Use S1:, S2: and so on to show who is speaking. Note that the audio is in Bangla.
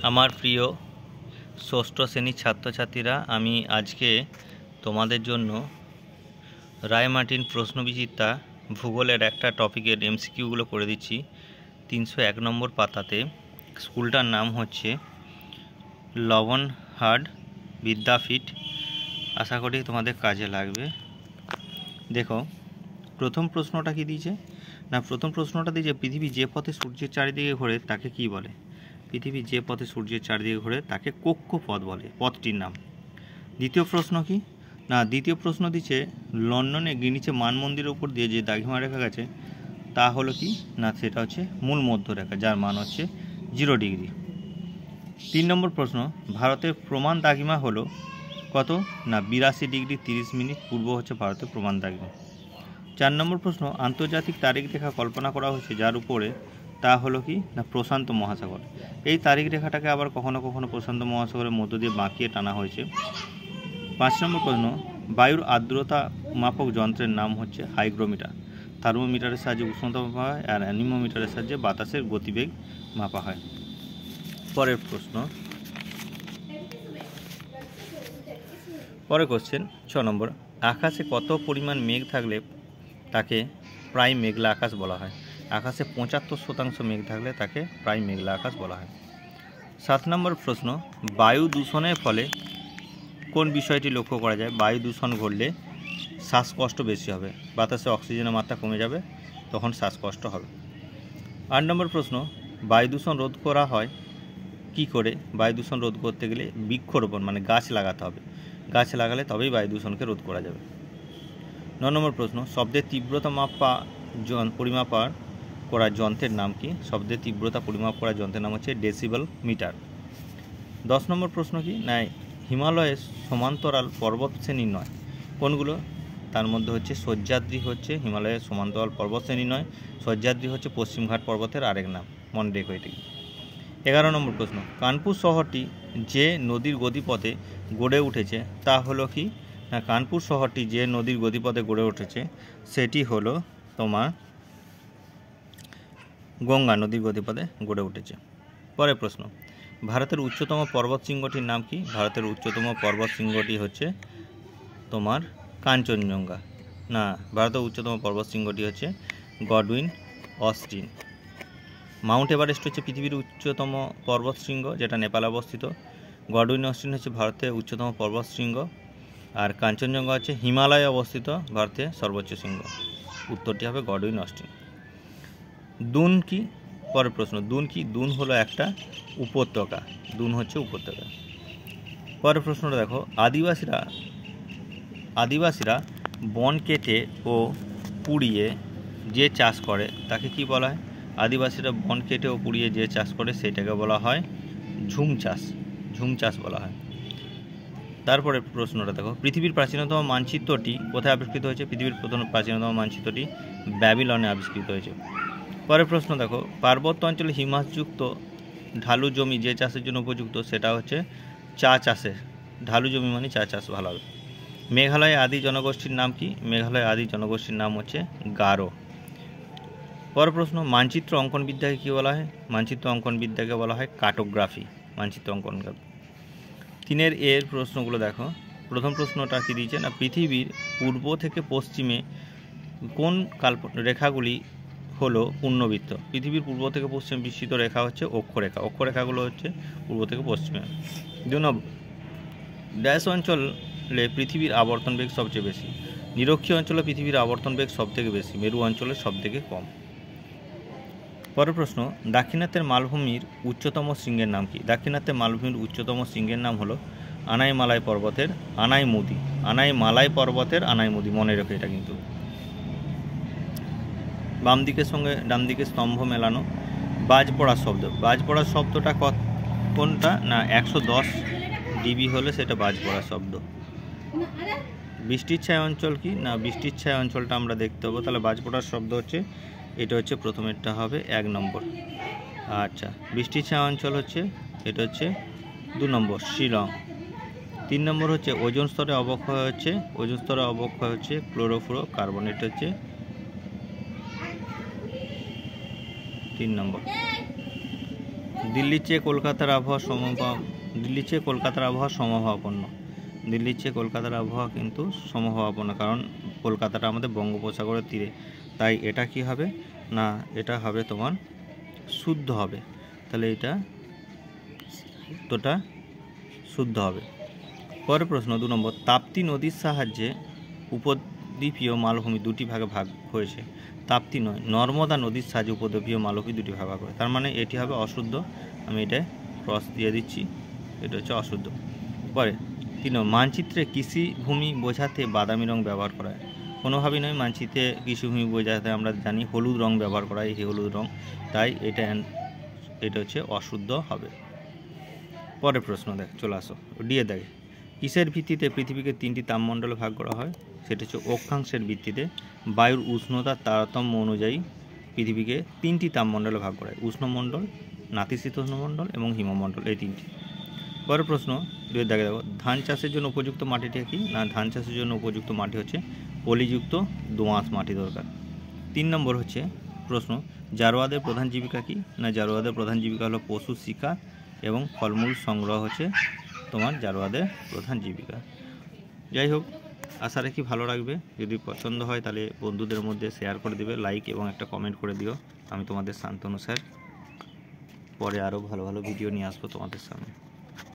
S1: আমার প্রিয় ষষ্ঠ শ্রেণীর ছাত্রছাত্রীরা, আমি আজকে তোমাদের জন্য রায়মার্টিন প্রশ্নবিচিত্রা ভূগোলের একটা টপিকের এমসিকিউগুলো করে দিচ্ছি। 301 নম্বর পাতাতে। স্কুলটার নাম হচ্ছে লবণহাট বিদ্যাপীঠ। আশা করি তোমাদের কাজে লাগবে। দেখো, প্রথম প্রশ্নটা কি দিয়েছে না, প্রথম প্রশ্নটা দিয়েছে পৃথিবী যে পথে সূর্যের চারিদিকে ঘোরে তাকে কি বলে? পৃথিবী যে পথে সূর্যের চারিদিকে ঘোরে তাকে কক্ষপথ বলে, পথটির নাম। দ্বিতীয় প্রশ্ন কি না, দ্বিতীয় প্রশ্ন দিচ্ছে লন্ডনে গ্রিনিচে মান মন্দিরের উপর দিয়ে যে দাগিমা রেখা গেছে তা হলো কি না, সেটা হচ্ছে মূল মধ্যরেখা, যার মান হচ্ছে 0 ডিগ্রি। 3 নম্বর প্রশ্ন, ভারতের প্রমাণ দাগিমা হলো কত না 82 ডিগ্রি 30 মিনিট পূর্ব হচ্ছে ভারতের প্রমাণ দাগিমা। 4 নম্বর প্রশ্ন, আন্তর্জাতিক তারিখ রেখা কল্পনা করা হয়েছে যার উপরে তা হলো কি না প্রশান্ত মহাসাগর। এই তারিখ রেখাটাকে আবার কখনো কখনো প্রশান্ত মহাসাগরের মধ্য দিয়ে বাঁকিয়ে টানা হয়েছে। 5 নম্বর প্রশ্ন, বায়ুর আর্দ্রতা মাপক যন্ত্রের নাম হচ্ছে হাইগ্রোমিটার। থার্মোমিটারের সাহায্যে উষ্ণতা মাপা হয় আর অ্যানিমোমিটারের সাহায্যে বাতাসের গতিবেগ মাপা হয়। পরের প্রশ্ন, পরের কোশ্চেন 6 নম্বর, আকাশে কত পরিমাণ মেঘ থাকলে তাকে প্রায় মেঘলা আকাশ বলা হয়? আকাশে 75% মেঘ থাকলে তাকে প্রায় মেঘলা আকাশ বলা হয়। 7 নম্বর প্রশ্ন, বায়ু দূষণের ফলে কোন বিষয়টি লক্ষ্য করা যায়? বায়ু দূষণ ঘটলে শ্বাসকষ্ট বেশি হবে, বাতাসে অক্সিজেনের মাত্রা কমে যাবে, তখন শ্বাসকষ্ট হবে। 8 নম্বর প্রশ্ন, বায়ু দূষণ রোধ করা হয় কি করে? বায়ু দূষণ রোধ করতে গেলে বৃক্ষরোপণ মানে গাছ লাগাতে হবে, গাছ লাগালে তবেই বায়ু দূষণকে রোধ করা যাবে। 9 নম্বর প্রশ্ন, শব্দের তীব্রতা পরিমাপ করার যন্ত্রের নাম কি? শব্দের তীব্রতা পরিমাপ করার যন্ত্রের নাম হচ্ছে ডেসিবেল মিটার। 10 নম্বর প্রশ্ন কি না, হিমালয়ের সমান্তরাল পর্বত শ্রেণী নয় কোনগুলো? তার মধ্যে হচ্ছে সহ্যাদ্রি হচ্ছে হিমালয়ের সমান্তরাল পর্বত শ্রেণী নয়। সহ্যাদ্রি হচ্ছে পশ্চিমঘাট পর্বতের আরেক নাম, মনে রেখো এটিকে। 11 নম্বর প্রশ্ন, কানপুর শহরটি যে নদীর গতিপথে গড়ে উঠেছে তা হলো কি না, কানপুর শহরটি যে নদীর গতিপথে গড়ে উঠেছে সেটি হলো তোমার গঙ্গা নদীর গতিপথে গড়ে উঠেছে। পরের প্রশ্ন, ভারতের উচ্চতম পর্বত শৃঙ্গটির নাম কি? ভারতের উচ্চতম পর্বত শৃঙ্গটি হচ্ছে তোমার কাঞ্চনজঙ্ঘা। না, ভারতের উচ্চতম পর্বত শৃঙ্গটি হচ্ছে গডউইন অস্টিন। মাউন্ট এভারেস্ট হচ্ছে পৃথিবীর উচ্চতম পর্বত শৃঙ্গ, যেটা নেপালে অবস্থিত। গডউইন অস্টিন হচ্ছে ভারতের উচ্চতম পর্বত শৃঙ্গ, আর কাঞ্চনজঙ্ঘা হচ্ছে হিমালয়ে অবস্থিত ভারতের সর্বোচ্চ শৃঙ্গ। উত্তরটি হবে গডউইন অস্টিন। দুন কি? পরের প্রশ্ন, দুন কি? দুন হলো একটা উপত্যকা, দুন হচ্ছে উপত্যকা। পরের প্রশ্নটা দেখো, আদিবাসীরা বন কেটে ও পুড়িয়ে যে চাষ করে তাকে কি বলা হয়? আদিবাসীরা বন কেটে ও পুড়িয়ে যে চাষ করে সেটাকে বলা হয় ঝুম চাষ, ঝুম চাষ বলা হয়। তারপরে প্রশ্নটা দেখো, পৃথিবীর প্রাচীনতম মানচিত্রটি কোথায় আবিষ্কৃত হয়েছে? পৃথিবীর প্রাচীনতম মানচিত্রটি ব্যাবিলনে আবিষ্কৃত হয়েছে। পরের প্রশ্ন দেখো, পার্বত্য অঞ্চলে হিমাসযুক্ত ঢালু জমি যে চাষের জন্য উপযুক্ত সেটা হচ্ছে চা চাষের। ঢালু জমি মানে চা চাষ ভালো হবে। মেঘালয়ের আদি জনগোষ্ঠীর নাম কি? মেঘালয়ের আদি জনগোষ্ঠীর নাম হচ্ছে গারো। পরের প্রশ্ন, মানচিত্র অঙ্কন বিদ্যাকে কী বলা হয়? মানচিত্র অঙ্কন বিদ্যাকে বলা হয় কার্টোগ্রাফি, মানচিত্র অঙ্কন। 3 এর প্রশ্নগুলো দেখো। প্রথম প্রশ্নটা কি দিয়েছে না, পৃথিবীর পূর্ব থেকে পশ্চিমে কোন রেখাগুলি হলো পূর্ণবৃত্ত? পৃথিবীর পূর্ব থেকে পশ্চিমে বিস্তৃত রেখা হচ্ছে অক্ষরেখা, অক্ষরেখাগুলো হচ্ছে পূর্ব থেকে পশ্চিমে। 2 নম্বর, ড্যাশ অঞ্চলে পৃথিবীর আবর্তন বেগ সবচেয়ে বেশি? নিরক্ষীয় অঞ্চলে পৃথিবীর আবর্তন বেগ সবথেকে বেশি, মেরু অঞ্চলে সবথেকে কম। পরের প্রশ্ন, দাক্ষিণাত্যের মালভূমির উচ্চতম শৃঙ্গের নাম কি? দাক্ষিণাত্যের মালভূমির উচ্চতম শৃঙ্গের নাম হলো আনাইমালাই পর্বতের আনাইমুদি, আনাইমালাই পর্বতের আনাইমুদি, মনে রেখো এটা কিন্তু। বাম দিকের সঙ্গে ডান দিকের স্তম্ভ মেলানো। বাজ পড়ার শব্দ, বাজ পড়ার শব্দটা কোনটা না 110 ডিবি হলে সেটা বাজ পড়ার শব্দ। বৃষ্টির ছায়া অঞ্চল কি না, বৃষ্টির ছায়া অঞ্চলটা আমরা দেখতে পাবো, তাহলে বাজ পড়ার শব্দ হচ্ছে এটা হচ্ছে প্রথমেরটা হবে 1 নম্বর। আচ্ছা, বৃষ্টির ছায়া অঞ্চল হচ্ছে এটা হচ্ছে 2 নম্বর শিলং। 3 নম্বর হচ্ছে ওজোন স্তরে অবক্ষয় হচ্ছে, ওজোন স্তরে অবক্ষয় হচ্ছে ক্লোরোফ্লোরো কার্বন, এটা হচ্ছে 3 নম্বর। দিল্লির চেয়ে কলকাতার আবহাওয়া সমভাবাপন্ন। দিল্লির চেয়ে কলকাতার আবহাওয়া কিন্তু সমভাবাপন্ন, কারণ কলকাতাটা আমাদের বঙ্গোপসাগরের তীরে, তাই এটা কি হবে না, এটা হবে তোমার শুদ্ধ হবে। তাহলে এটা উত্তরটা শুদ্ধ হবে। পরের প্রশ্ন 2 নম্বর, তাপ্তি নদীর সাহায্যে উপদ্বীপীয় মালভূমি দুটি ভাগে ভাগ হয়েছে। তাপ্তি নয়, নর্মদা নদীর সাহায্যে উপদ্বীপীয় মালভূমি দুটি ভাগ ভাগ হয়। তার মানে এটি হবে অশুদ্ধ, আমি এটা ক্রস দিয়ে দিচ্ছি, এটা হচ্ছে অশুদ্ধ। পরে 3 নম্বর, মানচিত্রে কৃষিভূমি বোঝাতে বাদামি রং ব্যবহার করা হয়। কোনোভাবেই নয়, মানচিত্রে কৃষিভূমি বোঝাতে আমরা জানি হলুদ রং ব্যবহার করা হয়, এই হলুদ রং, তাই এটা হচ্ছে অশুদ্ধ হবে। পরের প্রশ্ন চলে আসো, ডিএ দেখে কিসের ভিত্তিতে পৃথিবীকে 3টি তাপমণ্ডলে ভাগ করা হয়? সেটা হচ্ছে অক্ষাংশের ভিত্তিতে। বায়ুর উষ্ণতার তারতম্য অনুযায়ী পৃথিবীকে 3টি তাপমণ্ডলে ভাগ করা হয়, উষ্ণমণ্ডল, নাতিশীতোষ্ণ মণ্ডল এবং হিমমণ্ডল, এই 3টি। পরের প্রশ্ন দেখো, ধান চাষের জন্য উপযুক্ত মাটিটি কি? না, ধান চাষের জন্য উপযুক্ত মাটি হচ্ছে পলিযুক্ত দোআঁশ মাটি দরকার। 3 নম্বর হচ্ছে প্রশ্ন, জারোয়াদের প্রধান জীবিকা কি? না, জারোয়াদের প্রধান জীবিকা হলো পশু শিকার এবং ফলমূল সংগ্রহ হচ্ছে তোমার জারোয়াদের প্রধান জীবিকা। যাই হোক, আশা রাখি ভালো লাগবে। যদি পছন্দ হয় তাহলে বন্ধুদের মধ্যে শেয়ার করে দেবে, লাইক এবং একটা কমেন্ট করে দিও। আমি তোমাদের শান্তনু স্যার, পরে আরও ভালো ভালো ভিডিও নিয়ে আসবো তোমাদের সামনে।